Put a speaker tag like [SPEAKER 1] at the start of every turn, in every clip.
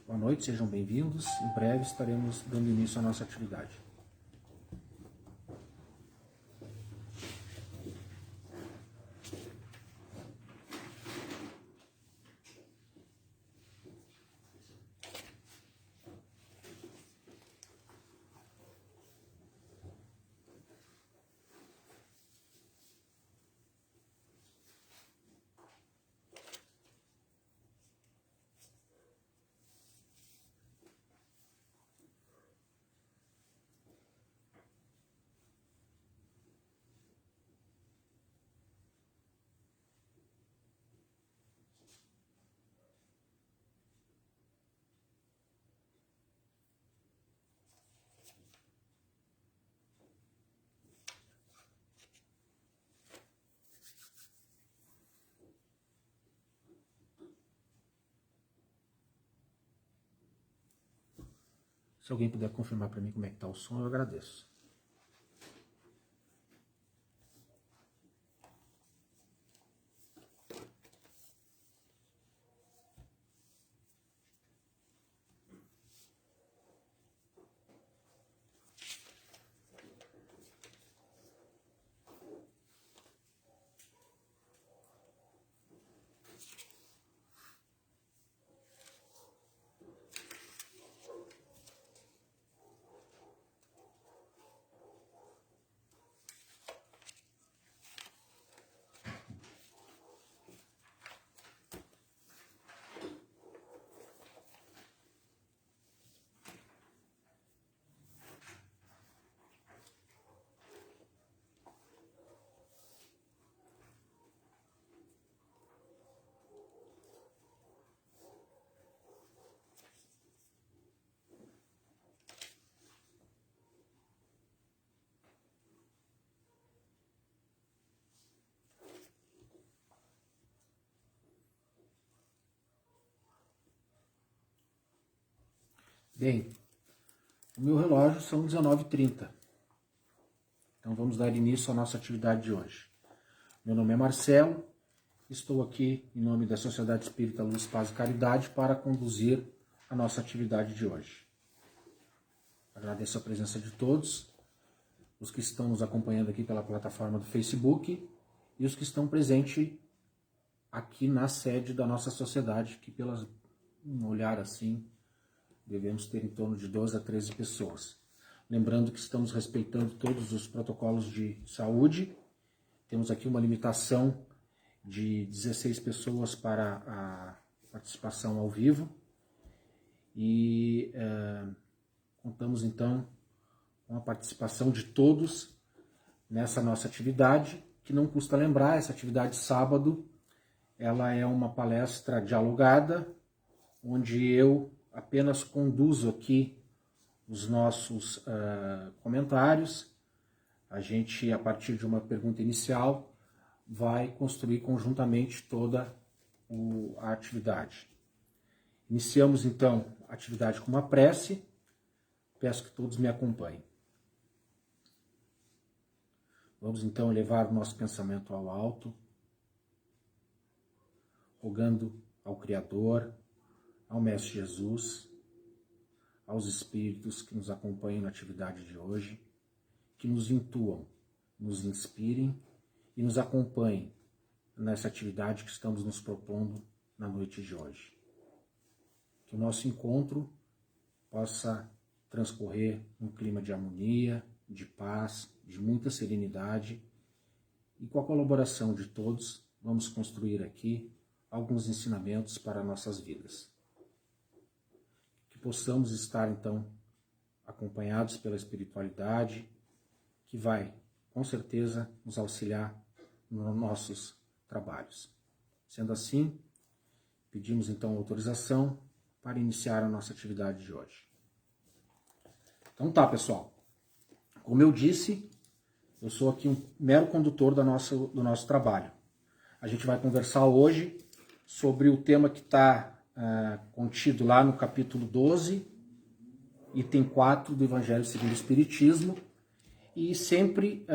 [SPEAKER 1] Boa noite, sejam bem-vindos. Em breve estaremos dando início à nossa atividade. Se alguém puder confirmar para mim como é que está o som, eu agradeço. Bem, o meu relógio são 19h30. Então vamos dar início à nossa atividade de hoje. Meu nome é Marcelo, estou aqui em nome da Sociedade Espírita Luz, Paz e Caridade para conduzir a nossa atividade de hoje. Agradeço a presença de todos, os que estão nos acompanhando aqui pela plataforma do Facebook e os que estão presentes aqui na sede da nossa sociedade, que pelo olhar assim, devemos ter em torno de 12 a 13 pessoas. Lembrando que estamos respeitando todos os protocolos de saúde. Temos aqui uma limitação de 16 pessoas para a participação ao vivo. E contamos então com a participação de todos nessa nossa atividade, que não custa lembrar, essa atividade sábado, ela é uma palestra dialogada, onde eu apenas conduzo aqui os nossos comentários. A gente, a partir de uma pergunta inicial, vai construir conjuntamente toda a atividade. Iniciamos, então, a atividade com uma prece. Peço que todos me acompanhem. Vamos, então, elevar o nosso pensamento ao alto, rogando ao Criador, ao Mestre Jesus, aos Espíritos que nos acompanham na atividade de hoje, que nos intuam, nos inspirem e nos acompanhem nessa atividade que estamos nos propondo na noite de hoje. Que o nosso encontro possa transcorrer num clima de harmonia, de paz, de muita serenidade, e com a colaboração de todos, vamos construir aqui alguns ensinamentos para nossas vidas. Que possamos estar, então, acompanhados pela espiritualidade, que vai, com certeza, nos auxiliar nos nossos trabalhos. Sendo assim, pedimos, então, autorização para iniciar a nossa atividade de hoje. Então tá, pessoal. Como eu disse, eu sou aqui um mero condutor do nosso trabalho. A gente vai conversar hoje sobre o tema que está contido lá no capítulo 12, item 4 do Evangelho segundo o Espiritismo, e sempre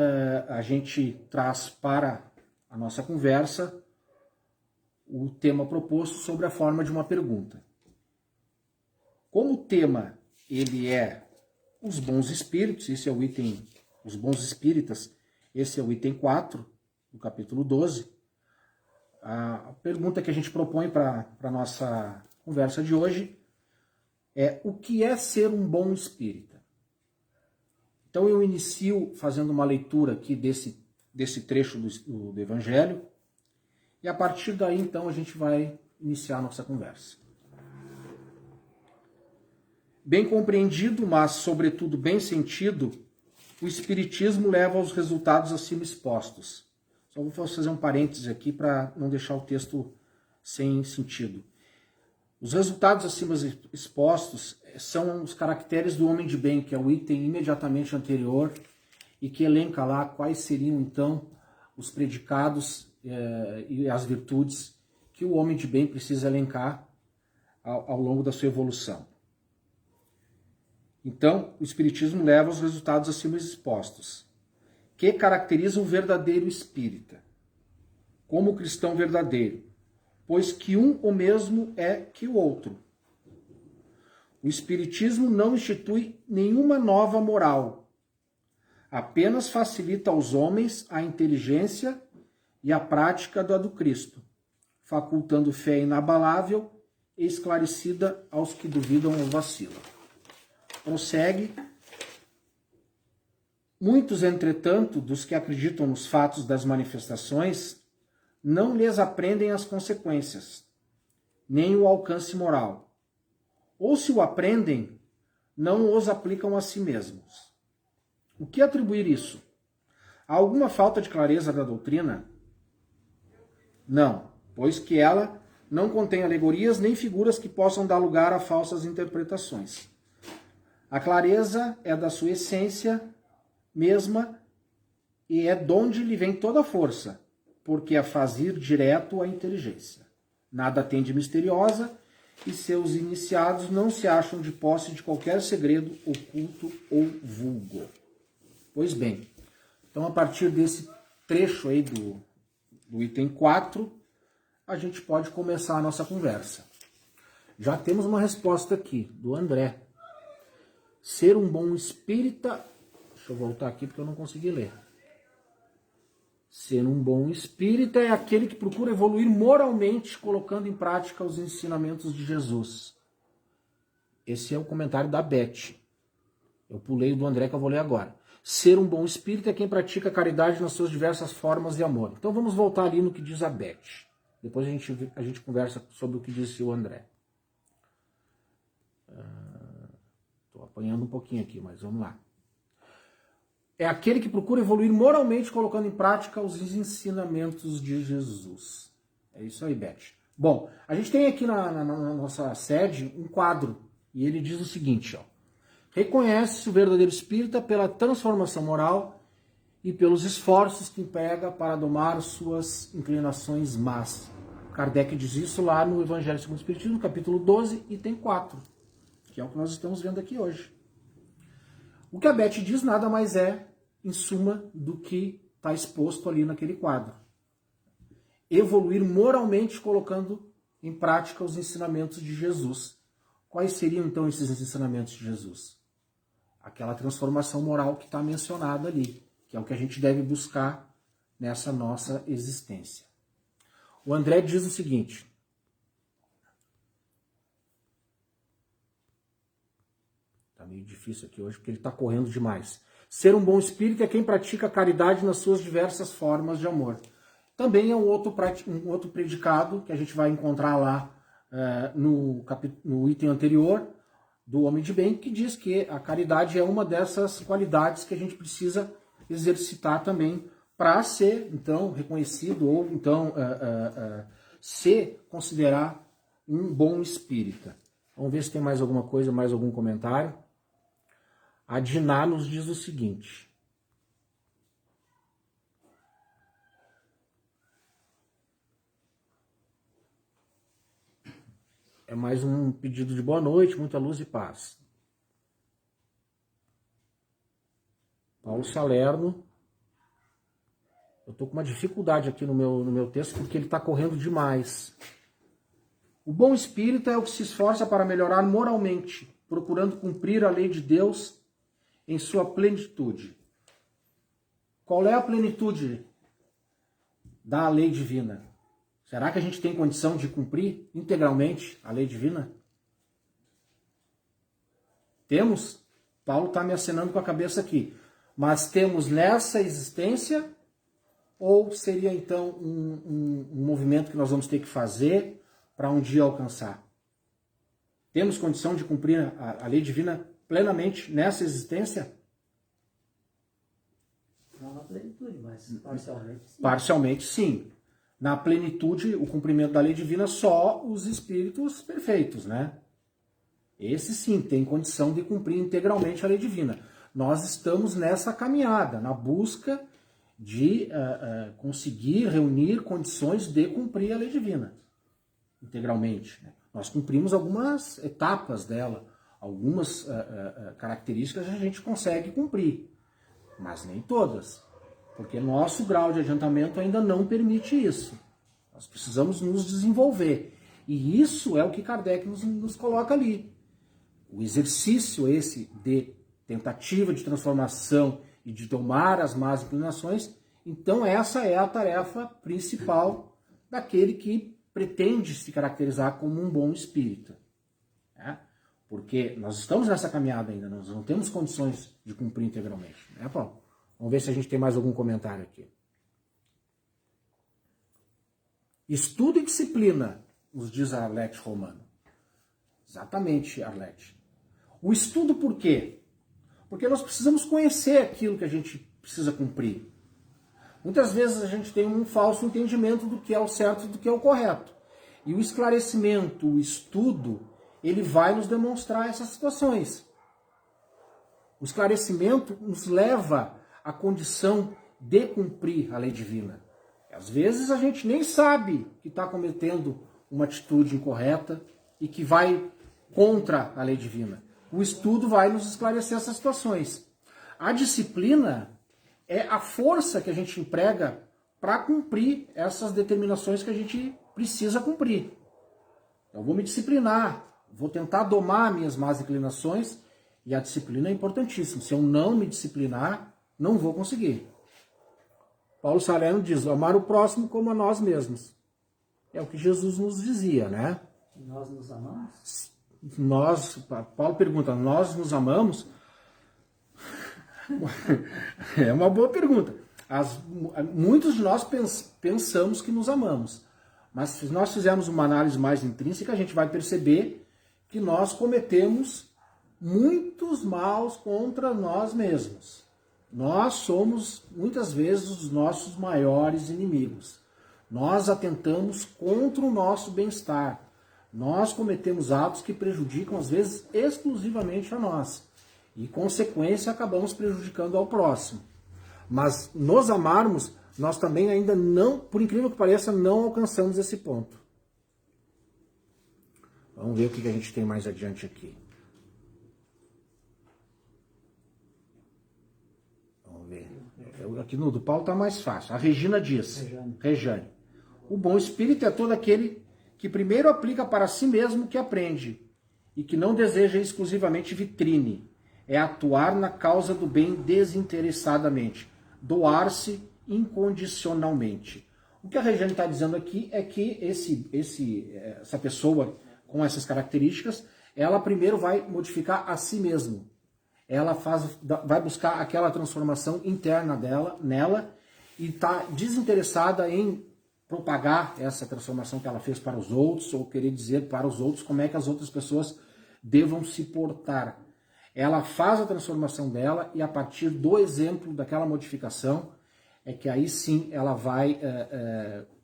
[SPEAKER 1] a gente traz para a nossa conversa o tema proposto sobre a forma de uma pergunta. Como o tema ele é os bons espíritos, esse é o item, os bons espíritas, esse é o item 4, do capítulo 12. A pergunta que a gente propõe para a nossa conversa de hoje é: o que é ser um bom espírita? Então eu inicio fazendo uma leitura aqui desse trecho do Evangelho, e a partir daí então a gente vai iniciar a nossa conversa. Bem compreendido, mas sobretudo bem sentido, o Espiritismo leva aos resultados acima expostos. Só vou fazer um parêntese aqui para não deixar o texto sem sentido. Os resultados acima expostos são os caracteres do homem de bem, que é o item imediatamente anterior, e que elenca lá quais seriam então os predicados e as virtudes que o homem de bem precisa elencar ao longo da sua evolução. Então, o Espiritismo leva aos resultados acima expostos, que caracterizam o verdadeiro espírita, como o cristão verdadeiro, pois que um o mesmo é que o outro. O Espiritismo não institui nenhuma nova moral, apenas facilita aos homens a inteligência e a prática da do Cristo, facultando fé inabalável e esclarecida aos que duvidam ou vacilam. Prossegue. Muitos, entretanto, dos que acreditam nos fatos das manifestações, não lhes aprendem as consequências, nem o alcance moral. Ou se o aprendem, não os aplicam a si mesmos. O que atribuir isso? Há alguma falta de clareza da doutrina? Não, pois que ela não contém alegorias nem figuras que possam dar lugar a falsas interpretações. A clareza é da sua essência mesma e é donde lhe vem toda a força, porque a faz ir direto à inteligência. Nada tem de misteriosa e seus iniciados não se acham de posse de qualquer segredo oculto ou vulgo. Pois bem, então a partir desse trecho aí do item 4, a gente pode começar a nossa conversa. Já temos uma resposta aqui, do André. Ser um bom espírita... Deixa eu voltar aqui porque eu não consegui ler. Ser um bom espírita é aquele que procura evoluir moralmente, colocando em prática os ensinamentos de Jesus. Esse é o comentário da Beth. Eu pulei o do André que eu vou ler agora. Ser um bom espírita é quem pratica a caridade nas suas diversas formas de amor. Então vamos voltar ali no que diz a Beth. Depois a gente conversa sobre o que disse o André. Estou apanhando um pouquinho aqui, mas vamos lá. É aquele que procura evoluir moralmente, colocando em prática os ensinamentos de Jesus. É isso aí, Beth. Bom, a gente tem aqui na nossa sede um quadro, e ele diz o seguinte, ó. Reconhece-se o verdadeiro espírita pela transformação moral e pelos esforços que emprega para domar suas inclinações más. Kardec diz isso lá no Evangelho segundo o Espiritismo, capítulo 12, item 4, que é o que nós estamos vendo aqui hoje. O que a Beth diz nada mais é, em suma, do que está exposto ali naquele quadro. Evoluir moralmente colocando em prática os ensinamentos de Jesus. Quais seriam então esses ensinamentos de Jesus? Aquela transformação moral que está mencionada ali, que é o que a gente deve buscar nessa nossa existência. O André diz o seguinte: está meio difícil aqui hoje porque ele está correndo demais. Ser um bom espírito é quem pratica a caridade nas suas diversas formas de amor. Também é um outro predicado que a gente vai encontrar lá no item anterior do homem de bem, que diz que a caridade é uma dessas qualidades que a gente precisa exercitar também para ser, então, reconhecido ou, então, se considerar um bom espírita. Vamos ver se tem mais alguma coisa, mais algum comentário. A Diná nos diz o seguinte: é mais um pedido de boa noite, muita luz e paz. Paulo Salerno. Eu estou com uma dificuldade aqui no meu texto porque ele está correndo demais. O bom espírito é o que se esforça para melhorar moralmente, procurando cumprir a lei de Deus em sua plenitude. Qual é a plenitude da lei divina? Será que a gente tem condição de cumprir integralmente a lei divina? Temos? Paulo está me acenando com a cabeça aqui. Mas temos nessa existência, ou seria então um movimento que nós vamos ter que fazer para um dia alcançar? Temos condição de cumprir a lei divina plenamente nessa existência?
[SPEAKER 2] Não na plenitude, mas parcialmente sim.
[SPEAKER 1] Parcialmente sim. Na plenitude, o cumprimento da lei divina, só os espíritos perfeitos, né? Esse sim tem condição de cumprir integralmente a lei divina. Nós estamos nessa caminhada, na busca de conseguir reunir condições de cumprir a lei divina integralmente. Né? Nós cumprimos algumas etapas dela, algumas características a gente consegue cumprir, mas nem todas, porque nosso grau de adiantamento ainda não permite isso. Nós precisamos nos desenvolver. E isso é o que Kardec nos coloca ali. O exercício esse de tentativa de transformação e de domar as más inclinações, então essa é a tarefa principal daquele que pretende se caracterizar como um bom espírita. Né? Porque nós estamos nessa caminhada ainda, nós não temos condições de cumprir integralmente. Né, Paulo? Vamos ver se a gente tem mais algum comentário aqui. Estudo e disciplina, nos diz Arlete Romano. Exatamente, Arlete. O estudo por quê? Porque nós precisamos conhecer aquilo que a gente precisa cumprir. Muitas vezes a gente tem um falso entendimento do que é o certo e do que é o correto. E o esclarecimento, o estudo, ele vai nos demonstrar essas situações. O esclarecimento nos leva à condição de cumprir a lei divina. Às vezes a gente nem sabe que está cometendo uma atitude incorreta e que vai contra a lei divina. O estudo vai nos esclarecer essas situações. A disciplina é a força que a gente emprega para cumprir essas determinações que a gente precisa cumprir. Eu vou me disciplinar, vou tentar domar minhas más inclinações, e a disciplina é importantíssima. Se eu não me disciplinar, não vou conseguir. Paulo Salerno diz, amar o próximo como a nós mesmos. É o que Jesus nos dizia, né?
[SPEAKER 2] Nós nos amamos?
[SPEAKER 1] Paulo pergunta, nós nos amamos? É uma boa pergunta. Muitos de nós pensamos que nos amamos. Mas se nós fizermos uma análise mais intrínseca, a gente vai perceber que nós cometemos muitos maus contra nós mesmos. Nós somos, muitas vezes, os nossos maiores inimigos. Nós atentamos contra o nosso bem-estar. Nós cometemos atos que prejudicam, às vezes, exclusivamente a nós. E, consequência, acabamos prejudicando ao próximo. Mas nos amarmos, nós também ainda não, por incrível que pareça, não alcançamos esse ponto. Vamos ver o que a gente tem mais adiante aqui. Vamos ver. Aqui no do Paulo está mais fácil. A Regina diz, Rejane, o bom espírito é todo aquele que primeiro aplica para si mesmo o que aprende e que não deseja exclusivamente vitrine. É atuar na causa do bem desinteressadamente, doar-se incondicionalmente. O que a Regiane está dizendo aqui é que essa pessoa com essas características, ela primeiro vai modificar a si mesmo. Ela vai buscar aquela transformação interna nela e está desinteressada em propagar essa transformação que ela fez para os outros, ou querer dizer para os outros como é que as outras pessoas devam se portar. Ela faz a transformação dela e a partir do exemplo daquela modificação é que aí sim ela vai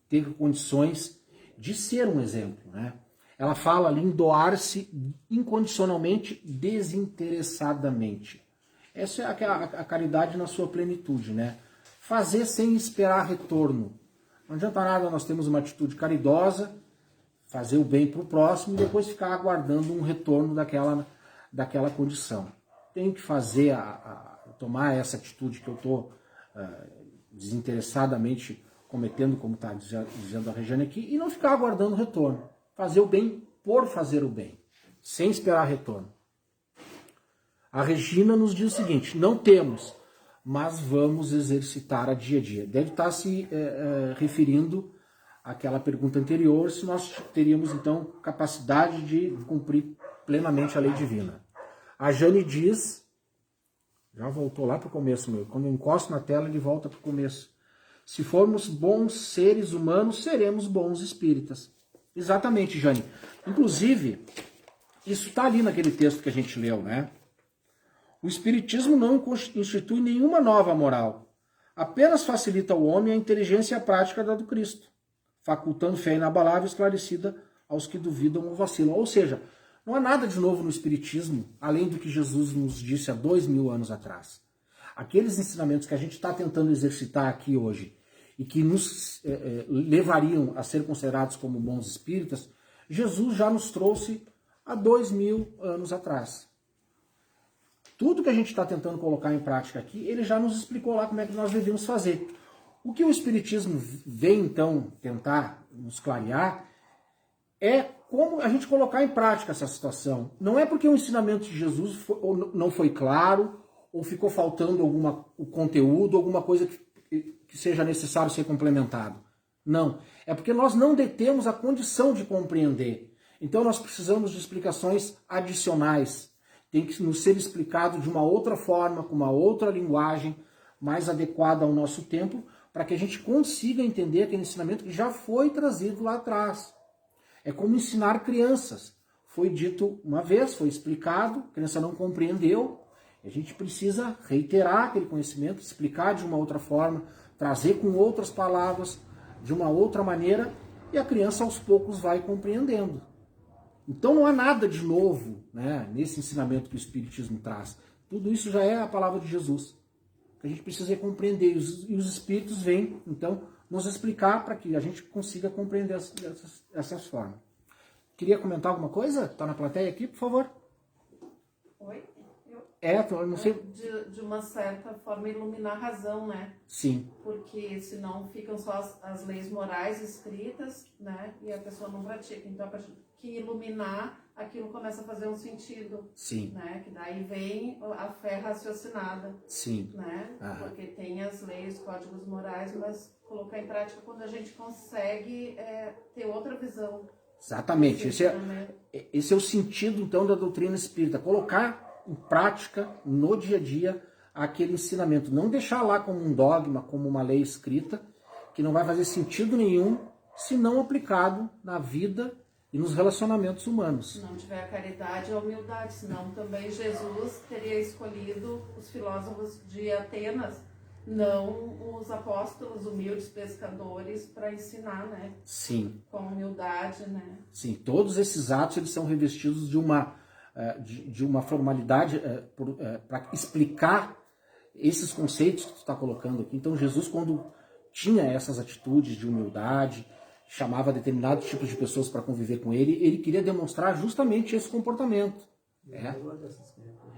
[SPEAKER 1] ter condições de ser um exemplo, né? Ela fala ali em doar-se incondicionalmente, desinteressadamente. Essa é a caridade na sua plenitude, né? Fazer sem esperar retorno. Não adianta nada nós termos uma atitude caridosa, fazer o bem para o próximo e depois ficar aguardando um retorno daquela condição. Tem que fazer, tomar essa atitude que eu estou desinteressadamente cometendo, como está dizendo a Regiane aqui, e não ficar aguardando retorno. Fazer o bem por fazer o bem, sem esperar retorno. A Regina nos diz o seguinte: não temos, mas vamos exercitar a dia a dia. Deve estar se referindo àquela pergunta anterior, se nós teríamos então capacidade de cumprir plenamente a lei divina. A Jane diz, já voltou lá para o começo, meu. Quando eu encosto na tela, ele volta para o começo. Se formos bons seres humanos, seremos bons espíritas. Exatamente, Jane. Inclusive, isso está ali naquele texto que a gente leu, né? O Espiritismo não institui nenhuma nova moral. Apenas facilita ao homem a inteligência e a prática da do Cristo, facultando fé inabalável e esclarecida aos que duvidam ou vacilam. Ou seja, não há nada de novo no Espiritismo, além do que Jesus nos disse há 2000 anos atrás. Aqueles ensinamentos que a gente está tentando exercitar aqui hoje e que nos levariam a ser considerados como bons espíritas, Jesus já nos trouxe há 2000 anos atrás. Tudo que a gente está tentando colocar em prática aqui, ele já nos explicou lá como é que nós devemos fazer. O que o Espiritismo vem, então, tentar nos clarear é como a gente colocar em prática essa situação. Não é porque o ensinamento de Jesus não foi claro, ou ficou faltando o conteúdo, alguma coisa que seja necessário ser complementado. Não. É porque nós não detemos a condição de compreender. Então nós precisamos de explicações adicionais. Tem que nos ser explicado de uma outra forma, com uma outra linguagem, mais adequada ao nosso tempo, para que a gente consiga entender aquele ensinamento que já foi trazido lá atrás. É como ensinar crianças. Foi dito uma vez, foi explicado, a criança não compreendeu, a gente precisa reiterar aquele conhecimento, explicar de uma outra forma, trazer com outras palavras, de uma outra maneira, e a criança aos poucos vai compreendendo. Então não há nada de novo, né, nesse ensinamento que o Espiritismo traz. Tudo isso já é a palavra de Jesus. Que a gente precisa compreender. E os Espíritos vêm, então, nos explicar para que a gente consiga compreender essas formas. Queria comentar alguma coisa? Está na plateia aqui, por favor?
[SPEAKER 3] Oi?
[SPEAKER 1] Eu não sei.
[SPEAKER 3] De uma certa forma iluminar a razão, né?
[SPEAKER 1] Sim.
[SPEAKER 3] Porque senão ficam só as leis morais escritas, né? E a pessoa não pratica. Então, a partir que iluminar, aquilo começa a fazer um sentido.
[SPEAKER 1] Sim.
[SPEAKER 3] Né? Que daí vem a fé raciocinada.
[SPEAKER 1] Sim.
[SPEAKER 3] Né? Porque tem as leis, códigos morais, mas colocar em prática quando a gente consegue ter outra visão.
[SPEAKER 1] Exatamente. Esse é o sentido, então, da doutrina espírita. Colocar em prática, no dia a dia, aquele ensinamento. Não deixar lá como um dogma, como uma lei escrita, que não vai fazer sentido nenhum se não aplicado na vida e nos relacionamentos humanos.
[SPEAKER 3] Se não tiver a caridade e a humildade, senão também Jesus teria escolhido os filósofos de Atenas, não os apóstolos humildes pescadores, para ensinar, né?
[SPEAKER 1] Sim.
[SPEAKER 3] Com humildade, né?
[SPEAKER 1] Sim, todos esses atos eles são revestidos de uma formalidade para explicar esses conceitos que tu está colocando aqui. Então Jesus, quando tinha essas atitudes de humildade, chamava determinados tipos de pessoas para conviver com ele queria demonstrar justamente esse comportamento.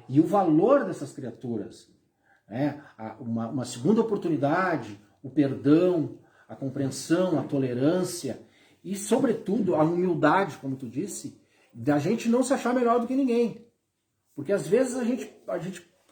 [SPEAKER 1] E o valor dessas criaturas. Uma segunda oportunidade, o perdão, a compreensão, a tolerância e, sobretudo, a humildade, como tu disse, da gente não se achar melhor do que ninguém. Porque às vezes a gente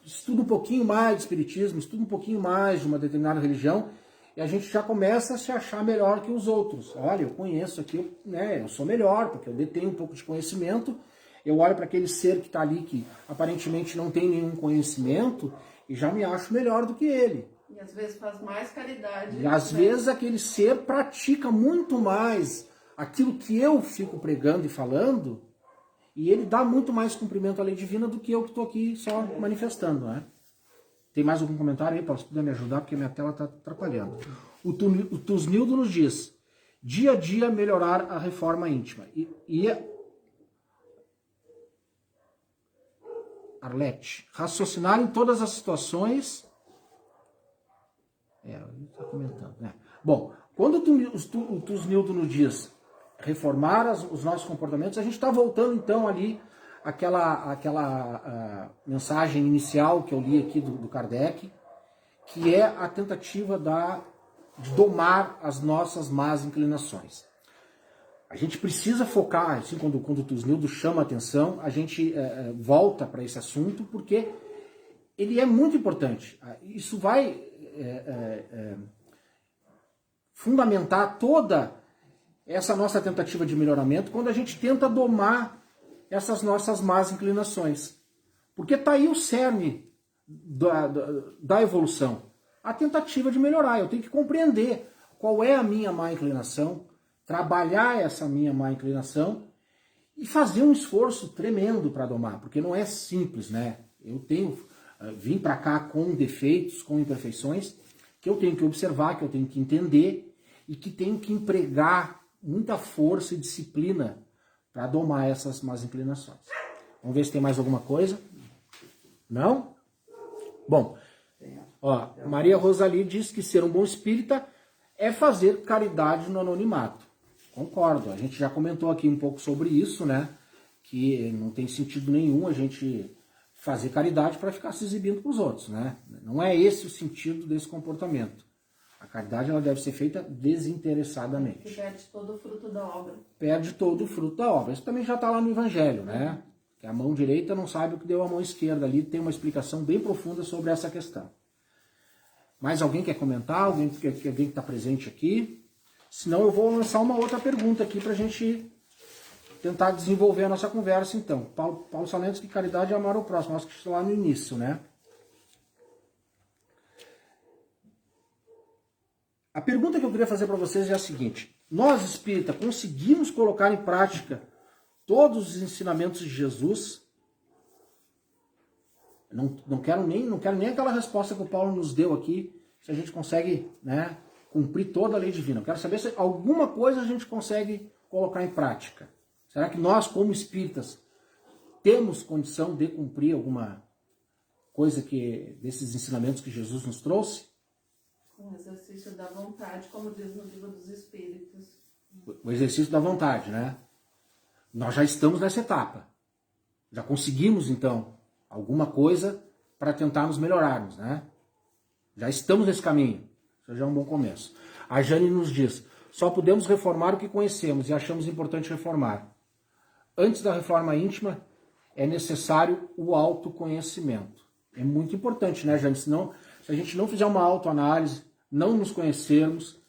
[SPEAKER 1] estuda um pouquinho mais de espiritismo, estuda um pouquinho mais de uma determinada religião e a gente já começa a se achar melhor que os outros. Olha, eu conheço aqui, eu sou melhor porque eu detenho um pouco de conhecimento. Eu olho para aquele ser que está ali que aparentemente não tem nenhum conhecimento e já me acho melhor do que ele.
[SPEAKER 3] E às vezes faz mais caridade.
[SPEAKER 1] E às vezes aquele ser pratica muito mais aquilo que eu fico pregando e falando, e ele dá muito mais cumprimento à lei divina do que eu que estou aqui só manifestando, né? Tem mais algum comentário aí, Paulo? Se puder me ajudar, porque minha tela está atrapalhando. O Tusnildo nos diz, dia a dia melhorar a reforma íntima. Arlete, raciocinar em todas as situações... ele está comentando, né? Bom, quando o Tusnildo nos diz reformar os nossos comportamentos, a gente está voltando então ali àquela mensagem inicial que eu li aqui do Kardec, que é a tentativa de domar as nossas más inclinações. A gente precisa focar, assim, quando o Tusnildo chama a atenção, a gente volta para esse assunto, porque ele é muito importante. Isso vai fundamentar toda essa nossa tentativa de melhoramento quando a gente tenta domar essas nossas más inclinações. Porque está aí o cerne da evolução. A tentativa de melhorar. Eu tenho que compreender qual é a minha má inclinação, trabalhar essa minha má inclinação e fazer um esforço tremendo para domar, porque não é simples, né? Eu vim para cá com defeitos, com imperfeições, que eu tenho que observar, que eu tenho que entender e que tenho que empregar muita força e disciplina para domar essas más inclinações. Vamos ver se tem mais alguma coisa. Não? Bom, ó, Maria Rosali diz que ser um bom espírita é fazer caridade no anonimato. Concordo, a gente já comentou aqui um pouco sobre isso, né? Que não tem sentido nenhum a gente fazer caridade para ficar se exibindo para os outros, né? Não é esse o sentido desse comportamento. A caridade ela deve ser feita desinteressadamente.
[SPEAKER 3] Que perde todo o fruto da obra.
[SPEAKER 1] Perde todo o fruto da obra. Isso também já está lá no Evangelho, né? Que a mão direita não sabe o que deu a mão esquerda. Ali tem uma explicação bem profunda sobre essa questão. Mais alguém quer comentar? Alguém que está presente aqui? Senão eu vou lançar uma outra pergunta aqui para a gente tentar desenvolver a nossa conversa, então. Paulo Salentes, que caridade é amar o próximo. Acho que está lá no início, né? A pergunta que eu queria fazer para vocês é a seguinte. Nós, espírita, conseguimos colocar em prática todos os ensinamentos de Jesus? Não quero nem aquela resposta que o Paulo nos deu aqui, se a gente consegue, né, cumprir toda a lei divina. Eu quero saber se alguma coisa a gente consegue colocar em prática. Será que nós, como espíritas, temos condição de cumprir alguma coisa desses ensinamentos que Jesus nos trouxe?
[SPEAKER 3] Um exercício da vontade, como diz no Livro dos Espíritos.
[SPEAKER 1] O exercício da vontade, né? Nós já estamos nessa etapa. Já conseguimos, então, alguma coisa para tentar nos melhorarmos, né? Já estamos nesse caminho. Isso já é um bom começo. A Jane nos diz, só podemos reformar o que conhecemos e achamos importante reformar. Antes da reforma íntima, é necessário o autoconhecimento. É muito importante, né, Jane? Senão, se a gente não fizer uma autoanálise, não nos conhecermos,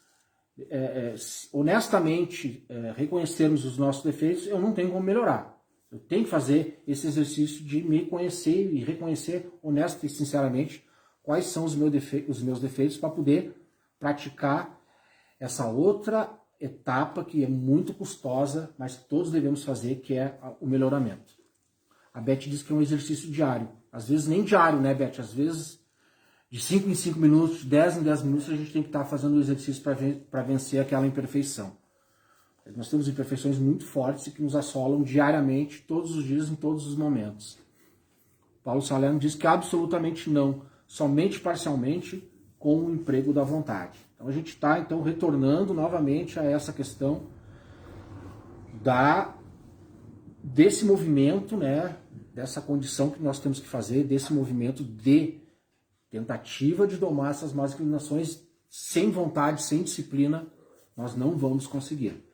[SPEAKER 1] honestamente reconhecermos os nossos defeitos, eu não tenho como melhorar. Eu tenho que fazer esse exercício de me conhecer e reconhecer honesta e sinceramente quais são os meus defeitos para poder praticar essa outra etapa que é muito custosa, mas que todos devemos fazer, que é o melhoramento. A Beth diz que é um exercício diário. Às vezes nem diário, né, Beth? Às vezes de 5 em 5 minutos, de 10 em 10 minutos, a gente tem que estar fazendo o exercício para vencer aquela imperfeição. Nós temos imperfeições muito fortes e que nos assolam diariamente, todos os dias, em todos os momentos. Paulo Salerno diz que absolutamente não, somente parcialmente com o emprego da vontade. Então a gente está então retornando novamente a essa questão desse movimento, né, dessa condição que nós temos que fazer, desse movimento de tentativa de domar essas más inclinações. Sem vontade, sem disciplina, nós não vamos conseguir.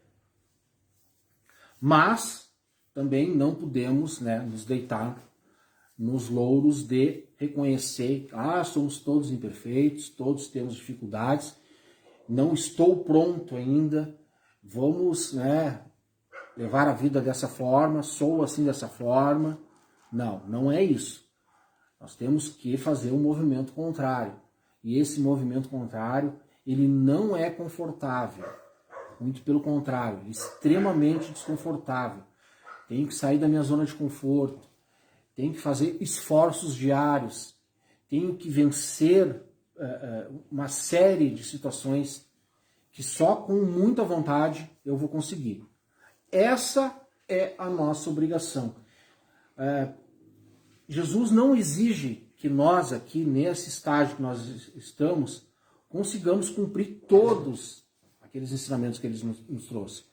[SPEAKER 1] Mas também não podemos, né, nos deitar nos louros de reconhecer, somos todos imperfeitos, todos temos dificuldades, não estou pronto ainda, vamos, né, levar a vida dessa forma, sou assim dessa forma. Não é isso. Nós temos que fazer um movimento contrário. E esse movimento contrário, ele não é confortável. Muito pelo contrário, extremamente desconfortável. Tenho que sair da minha zona de conforto. Tenho que fazer esforços diários. Tenho que vencer uma série de situações que só com muita vontade eu vou conseguir. Essa é a nossa obrigação. Jesus não exige que nós aqui, nesse estágio que nós estamos, consigamos cumprir todos aqueles ensinamentos que ele nos trouxe.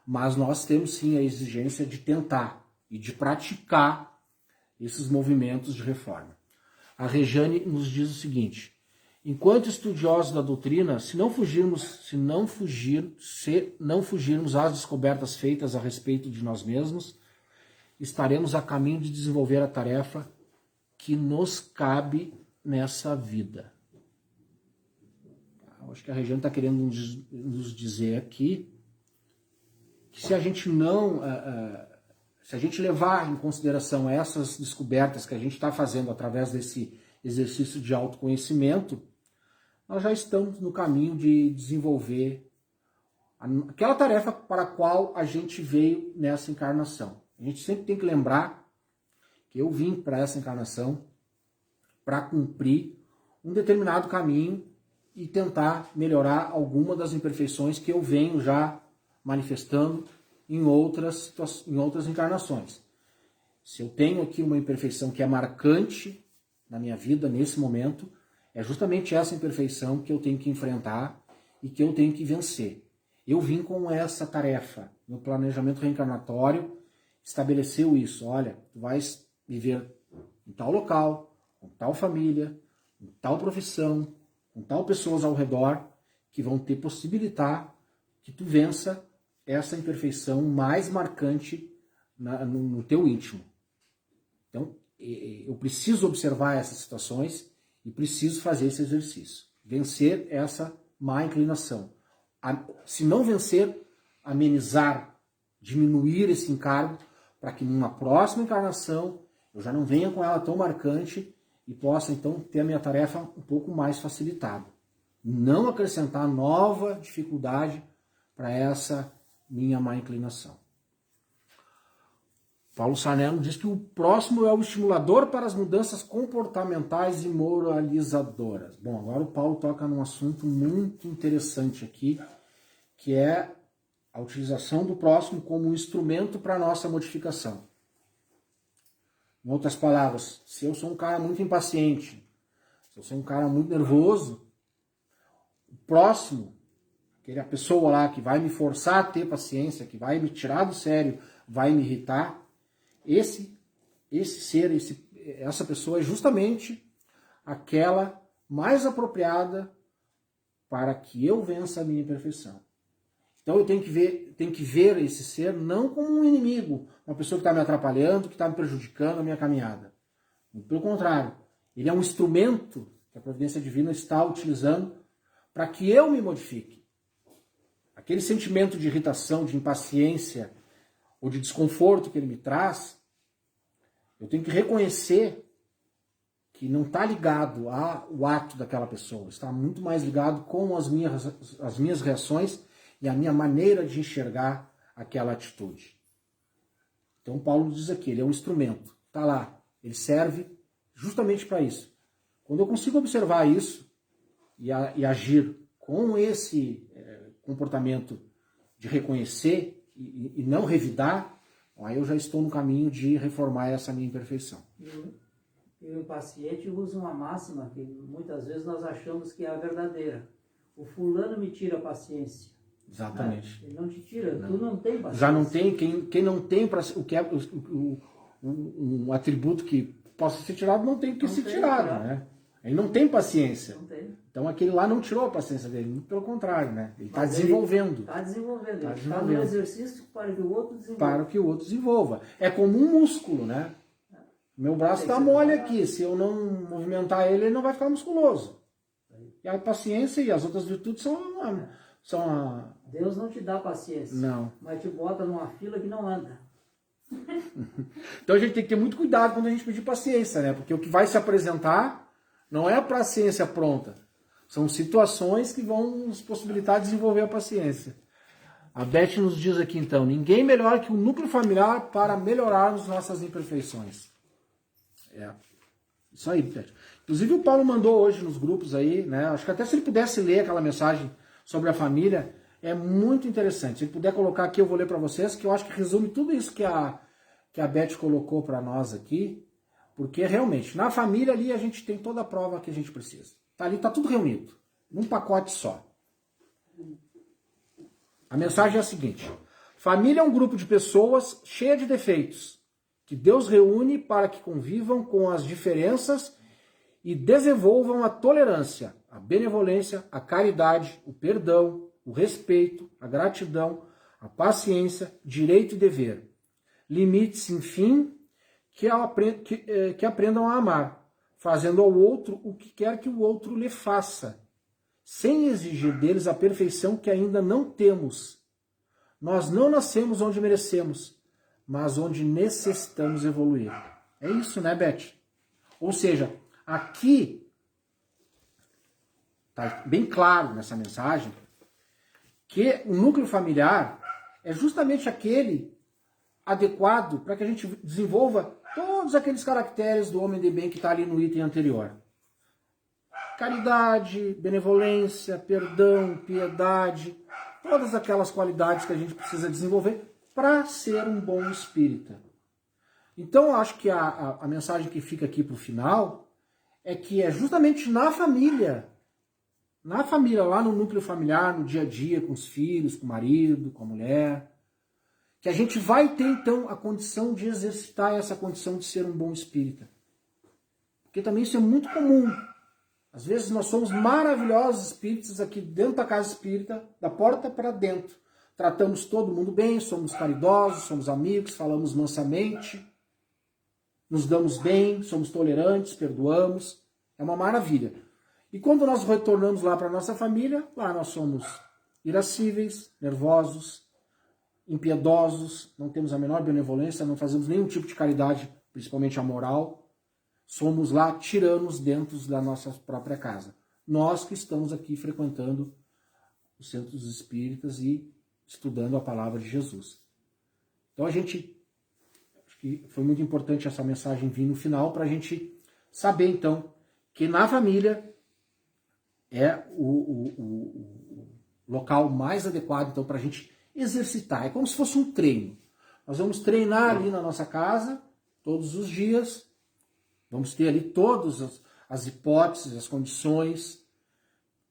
[SPEAKER 1] Mas nós temos sim a exigência de tentar e de praticar esses movimentos de reforma. A Rejane nos diz o seguinte, Enquanto estudiosos da doutrina, se não fugirmos às descobertas feitas a respeito de nós mesmos, estaremos a caminho de desenvolver a tarefa que nos cabe nessa vida. Eu acho que a Regiane está querendo nos dizer aqui que se a gente não, se a gente levar em consideração essas descobertas que a gente está fazendo através desse exercício de autoconhecimento, nós já estamos no caminho de desenvolver aquela tarefa para a qual a gente veio nessa encarnação. A gente sempre tem que lembrar que eu vim para essa encarnação para cumprir um determinado caminho e tentar melhorar alguma das imperfeições que eu venho já manifestando em outras encarnações. Se eu tenho aqui uma imperfeição que é marcante na minha vida nesse momento, é justamente essa imperfeição que eu tenho que enfrentar e que eu tenho que vencer. Eu vim com essa tarefa. Meu planejamento reencarnatório estabeleceu isso. Olha, tu vais viver em tal local, com tal família, com tal profissão, com tal pessoas ao redor que vão te possibilitar que tu vença essa imperfeição mais marcante no teu íntimo. Então, eu preciso observar essas situações e preciso fazer esse exercício. Vencer essa má inclinação. Se não vencer, amenizar, diminuir esse encargo, para que numa próxima encarnação eu já não venha com ela tão marcante e possa então ter a minha tarefa um pouco mais facilitada. Não acrescentar nova dificuldade para essa minha má inclinação. Paulo Sarnello diz que o próximo é o estimulador para as mudanças comportamentais e moralizadoras. Bom, agora o Paulo toca num assunto muito interessante aqui, que é a utilização do próximo como um instrumento para a nossa modificação. Em outras palavras, se eu sou um cara muito impaciente, se eu sou um cara muito nervoso, o próximo, aquela pessoa lá que vai me forçar a ter paciência, que vai me tirar do sério, vai me irritar, essa pessoa é justamente aquela mais apropriada para que eu vença a minha imperfeição. Então eu tenho que ver esse ser não como um inimigo, uma pessoa que está me atrapalhando, que está me prejudicando a minha caminhada. Pelo contrário, ele é um instrumento que a providência divina está utilizando para que eu me modifique. Aquele sentimento de irritação, de impaciência ou de desconforto que ele me traz, eu tenho que reconhecer que não está ligado ao ato daquela pessoa, está muito mais ligado com as minhas reações e a minha maneira de enxergar aquela atitude. Então Paulo diz aqui, ele é um instrumento, está lá, ele serve justamente para isso. Quando eu consigo observar isso e agir com esse comportamento de reconhecer e não revidar, aí eu já estou no caminho de reformar essa minha imperfeição.
[SPEAKER 2] E o impaciente usa uma máxima que muitas vezes nós achamos que é a verdadeira. O fulano me tira a paciência.
[SPEAKER 1] Exatamente.
[SPEAKER 2] Ele não te tira,
[SPEAKER 1] não.
[SPEAKER 2] Tu não tem paciência.
[SPEAKER 1] Já não tem, quem não tem o que é um atributo que possa ser tirado, não tem que ser tirado, né? Ele não tem paciência.
[SPEAKER 2] Não tem.
[SPEAKER 1] Então aquele lá não tirou a paciência dele, muito pelo contrário, né? Ele está desenvolvendo.
[SPEAKER 2] Está desenvolvendo. Ele está no exercício para que o outro desenvolva.
[SPEAKER 1] Para que o outro desenvolva. É como um músculo, né? Meu braço está mole aqui. Se eu não movimentar ele, ele não vai ficar musculoso. E a paciência e as outras virtudes são
[SPEAKER 2] Deus não te dá paciência.
[SPEAKER 1] Não.
[SPEAKER 2] Mas te bota numa fila que não anda.
[SPEAKER 1] Então a gente tem que ter muito cuidado quando a gente pedir paciência, né? Porque o que vai se apresentar não é a paciência pronta. São situações que vão nos possibilitar desenvolver a paciência. A Beth nos diz aqui então, ninguém melhor que o núcleo familiar para melhorarmos nossas imperfeições. Isso aí, Beth. Inclusive o Paulo mandou hoje nos grupos aí, né? Acho que até se ele pudesse ler aquela mensagem sobre a família, é muito interessante. Se ele puder colocar aqui, eu vou ler para vocês, que eu acho que resume tudo isso que a Beth colocou para nós aqui, porque realmente, na família ali a gente tem toda a prova que a gente precisa. Tá ali, tá tudo reunido, num pacote só. A mensagem é a seguinte: família é um grupo de pessoas cheia de defeitos, que Deus reúne para que convivam com as diferenças e desenvolvam a tolerância, a benevolência, a caridade, o perdão, o respeito, a gratidão, a paciência, direito e dever. Limites, enfim, que aprendam a amar, fazendo ao outro o que quer que o outro lhe faça, sem exigir deles a perfeição que ainda não temos. Nós não nascemos onde merecemos, mas onde necessitamos evoluir. É isso, né, Beth? Ou seja, aqui está bem claro nessa mensagem que o núcleo familiar é justamente aquele adequado para que a gente desenvolva todos aqueles caracteres do homem de bem que está ali no item anterior. Caridade, benevolência, perdão, piedade, todas aquelas qualidades que a gente precisa desenvolver para ser um bom espírita. Então, eu acho que a mensagem que fica aqui para o final é que é justamente na família, lá no núcleo familiar, no dia a dia, com os filhos, com o marido, com a mulher, que a gente vai ter, então, a condição de exercitar essa condição de ser um bom espírita. Porque também isso é muito comum. Às vezes nós somos maravilhosos espíritas aqui dentro da casa espírita, da porta para dentro. Tratamos todo mundo bem, somos caridosos, somos amigos, falamos mansamente, nos damos bem, somos tolerantes, perdoamos. É uma maravilha. E quando nós retornamos lá para a nossa família, lá nós somos irascíveis, nervosos, impiedosos, não temos a menor benevolência, não fazemos nenhum tipo de caridade, principalmente a moral. Somos lá tiranos dentro da nossa própria casa. Nós que estamos aqui frequentando os centros espíritas e estudando a palavra de Jesus. Então acho que foi muito importante essa mensagem vir no final para a gente saber então que na família é o local mais adequado então para a gente exercitar. É como se fosse um treino. Nós vamos treinar ali na nossa casa todos os dias. Vamos ter ali todas as hipóteses, as condições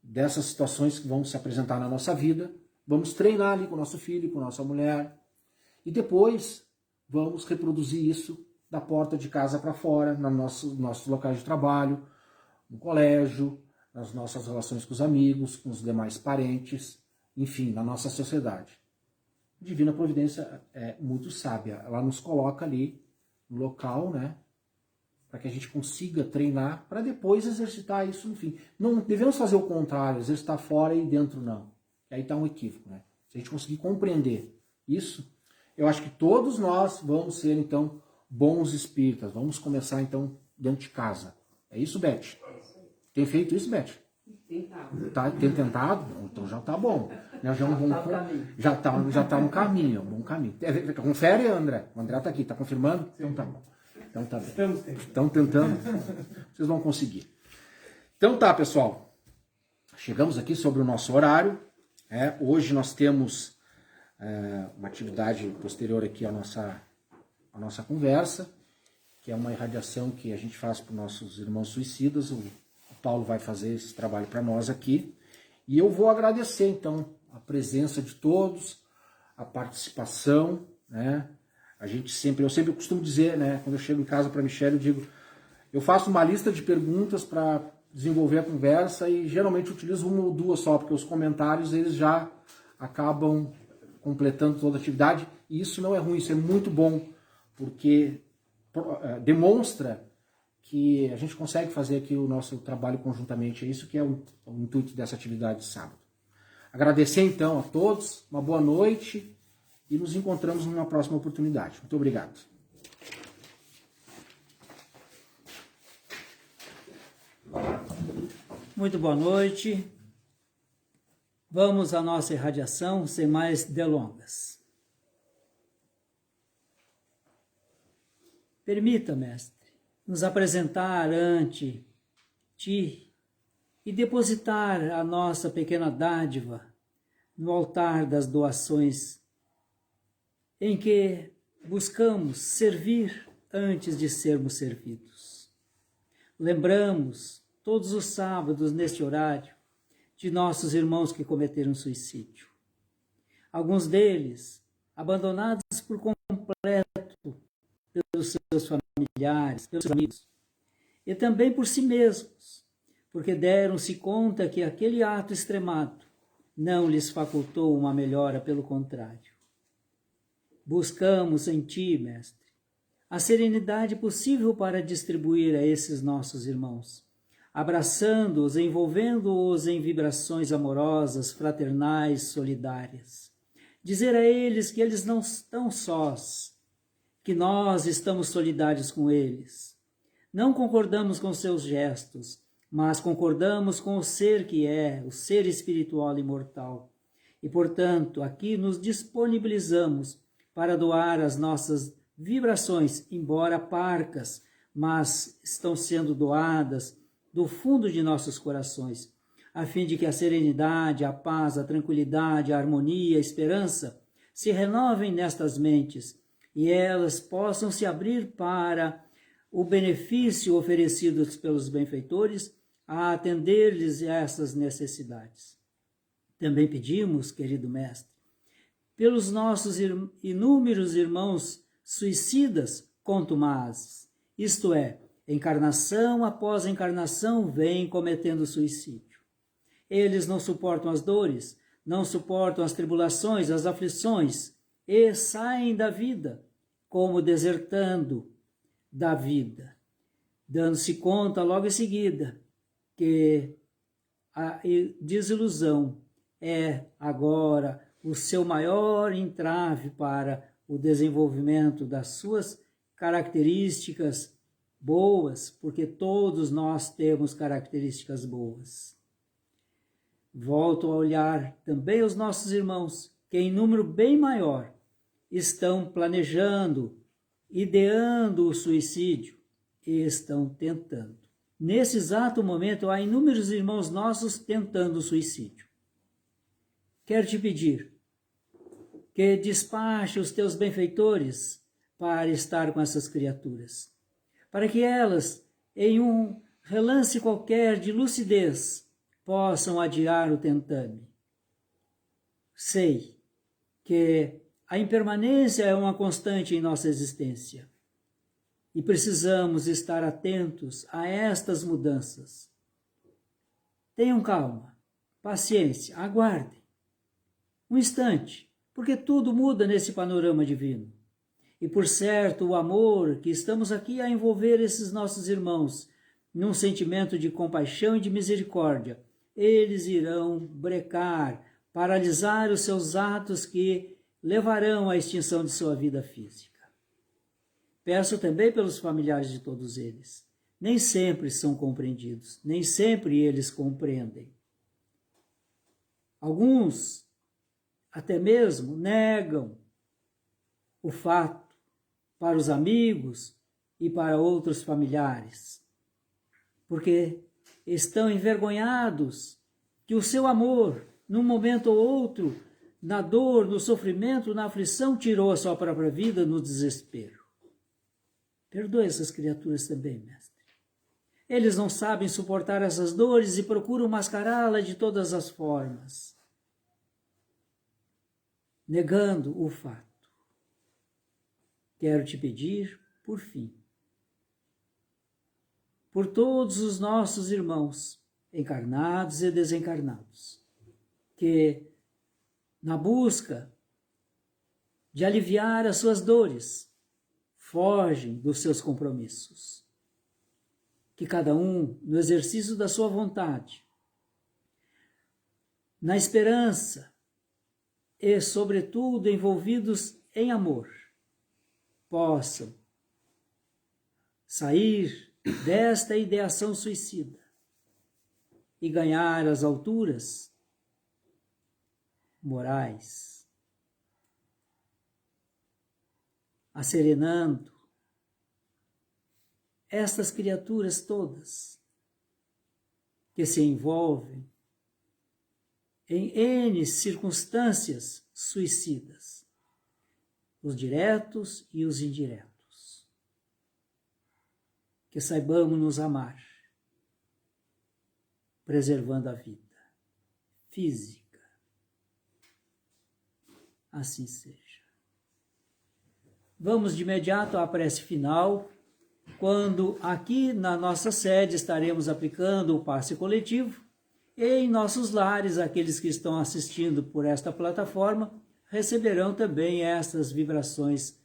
[SPEAKER 1] dessas situações que vão se apresentar na nossa vida. Vamos treinar ali com o nosso filho, com a nossa mulher. E depois vamos reproduzir isso da porta de casa para fora, nos nossos locais de trabalho, no colégio, nas nossas relações com os amigos, com os demais parentes, enfim, na nossa sociedade. A Divina Providência é muito sábia. Ela nos coloca ali no local, né? Para que a gente consiga treinar, para depois exercitar isso no fim. Não devemos fazer o contrário, exercitar fora e dentro não. Aí está um equívoco, né? Se a gente conseguir compreender isso, eu acho que todos nós vamos ser, então, bons espíritas. Vamos começar, então, dentro de casa. É isso, Beth? Tem feito isso, Beth? Tem tentado? Então já está bom. Já está no caminho, é um bom caminho. Confere, André. O André está aqui, está confirmando? Então tá bom. Então tá bem. Estão tentando. Vocês vão conseguir. Então tá, pessoal. Chegamos aqui sobre o nosso horário. Hoje nós temos uma atividade posterior aqui à nossa conversa, que é uma irradiação que a gente faz para os nossos irmãos suicidas. O Paulo vai fazer esse trabalho para nós aqui. E eu vou agradecer, então, a presença de todos, a participação, né? Eu sempre costumo dizer, né, quando eu chego em casa para a Michelle, eu digo, eu faço uma lista de perguntas para desenvolver a conversa e geralmente utilizo uma ou duas só, porque os comentários eles já acabam completando toda a atividade, e isso não é ruim, isso é muito bom, porque demonstra que a gente consegue fazer aqui o nosso trabalho conjuntamente, é isso que é o intuito dessa atividade de sábado. Agradecer então a todos, uma boa noite, e nos encontramos numa próxima oportunidade. Muito obrigado.
[SPEAKER 2] Muito boa noite. Vamos à nossa irradiação sem mais delongas. Permita, mestre, nos apresentar ante ti e depositar a nossa pequena dádiva no altar das doações em que buscamos servir antes de sermos servidos. Lembramos todos os sábados neste horário de nossos irmãos que cometeram suicídio. Alguns deles abandonados por completo pelos seus familiares, pelos seus amigos, e também por si mesmos, porque deram-se conta que aquele ato extremado não lhes facultou uma melhora, pelo contrário. Buscamos em ti, Mestre, a serenidade possível para distribuir a esses nossos irmãos, abraçando-os, envolvendo-os em vibrações amorosas, fraternais, solidárias. Dizer a eles que eles não estão sós, que nós estamos solidários com eles. Não concordamos com seus gestos, mas concordamos com o ser que é, o ser espiritual imortal. E, portanto, aqui nos disponibilizamos para doar as nossas vibrações, embora parcas, mas estão sendo doadas do fundo de nossos corações, a fim de que a serenidade, a paz, a tranquilidade, a harmonia, a esperança se renovem nestas mentes e elas possam se abrir para o benefício oferecido pelos benfeitores a atender-lhes essas necessidades. Também pedimos, querido Mestre, pelos nossos inúmeros irmãos suicidas contumazes, isto é, encarnação após encarnação vêm cometendo suicídio. Eles não suportam as dores, não suportam as tribulações, as aflições, e saem da vida, como desertando da vida, dando-se conta logo em seguida que a desilusão é agora o seu maior entrave para o desenvolvimento das suas características boas, porque todos nós temos características boas. Volto a olhar também os nossos irmãos, que em número bem maior estão planejando, ideando o suicídio e estão tentando. Nesse exato momento, há inúmeros irmãos nossos tentando o suicídio. Quero te pedir que despache os teus benfeitores para estar com essas criaturas, para que elas, em um relance qualquer de lucidez, possam adiar o tentame. Sei que a impermanência é uma constante em nossa existência e precisamos estar atentos a estas mudanças. Tenham calma, paciência, aguardem um instante, porque tudo muda nesse panorama divino. E por certo, o amor que estamos aqui a envolver esses nossos irmãos num sentimento de compaixão e de misericórdia, eles irão brecar, paralisar os seus atos que levarão à extinção de sua vida física. Peço também pelos familiares de todos eles. Nem sempre são compreendidos, nem sempre eles compreendem. Alguns até mesmo negam o fato para os amigos e para outros familiares, porque estão envergonhados que o seu amor, num momento ou outro, na dor, no sofrimento, na aflição, tirou a sua própria vida no desespero. Perdoe essas criaturas também, Mestre. Eles não sabem suportar essas dores e procuram mascará-las de todas as formas, negando o fato. Quero te pedir, por fim, por todos os nossos irmãos, encarnados e desencarnados, que, na busca de aliviar as suas dores, fogem dos seus compromissos. Que cada um, no exercício da sua vontade, na esperança e, sobretudo, envolvidos em amor, possam sair desta ideação suicida e ganhar as alturas morais, acerenando estas criaturas todas que se envolvem em N circunstâncias suicidas, os diretos e os indiretos. Que saibamos nos amar, preservando a vida física. Assim seja. Vamos de imediato à prece final, quando aqui na nossa sede estaremos aplicando o passe coletivo, e em nossos lares, aqueles que estão assistindo por esta plataforma receberão também essas vibrações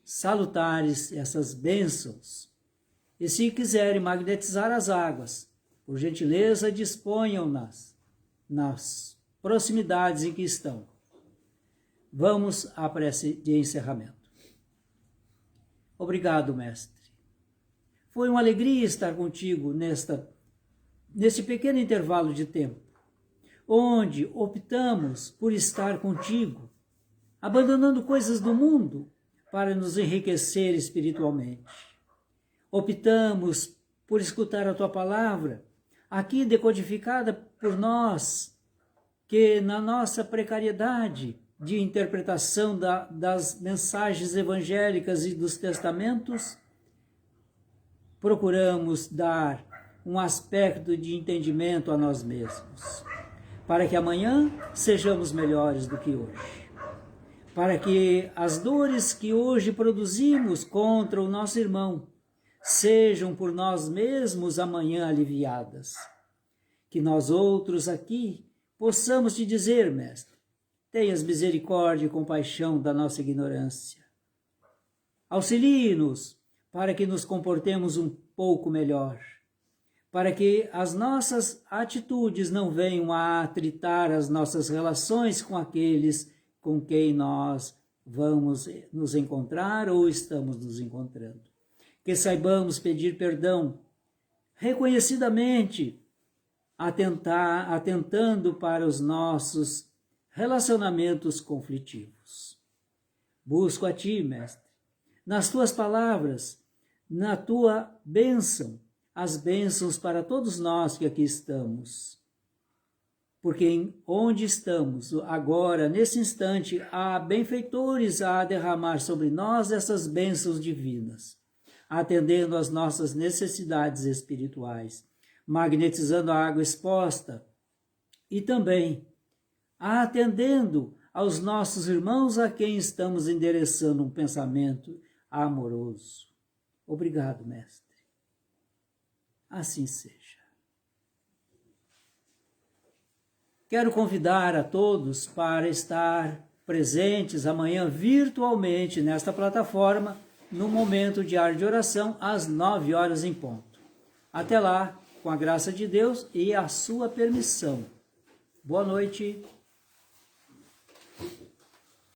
[SPEAKER 2] salutares, essas bênçãos. E se quiserem magnetizar as águas, por gentileza, disponham-nas nas proximidades em que estão. Vamos à prece de encerramento. Obrigado, Mestre. Foi uma alegria estar contigo neste pequeno intervalo de tempo, onde optamos por estar contigo, abandonando coisas do mundo para nos enriquecer espiritualmente. Optamos por escutar a tua palavra, aqui decodificada por nós, que na nossa precariedade de interpretação das mensagens evangélicas e dos testamentos, procuramos dar um aspecto de entendimento a nós mesmos, para que amanhã sejamos melhores do que hoje, para que as dores que hoje produzimos contra o nosso irmão sejam por nós mesmos amanhã aliviadas, que nós outros aqui possamos te dizer, Mestre, tenhas misericórdia e compaixão da nossa ignorância. Auxilie-nos para que nos comportemos um pouco melhor, para que as nossas atitudes não venham a atritar as nossas relações com aqueles com quem nós vamos nos encontrar ou estamos nos encontrando. Que saibamos pedir perdão reconhecidamente, atentando para os nossos relacionamentos conflitivos. Busco a ti, Mestre, nas tuas palavras, na tua bênção, as bênçãos para todos nós que aqui estamos. Porque onde estamos agora, nesse instante, há benfeitores a derramar sobre nós essas bênçãos divinas, atendendo às nossas necessidades espirituais, magnetizando a água exposta e também atendendo aos nossos irmãos a quem estamos endereçando um pensamento amoroso. Obrigado, Mestre. Assim seja. Quero convidar a todos para estar presentes amanhã virtualmente nesta plataforma, no momento diário de oração, às 9 horas em ponto. Até lá, com a graça de Deus e a sua permissão. Boa noite.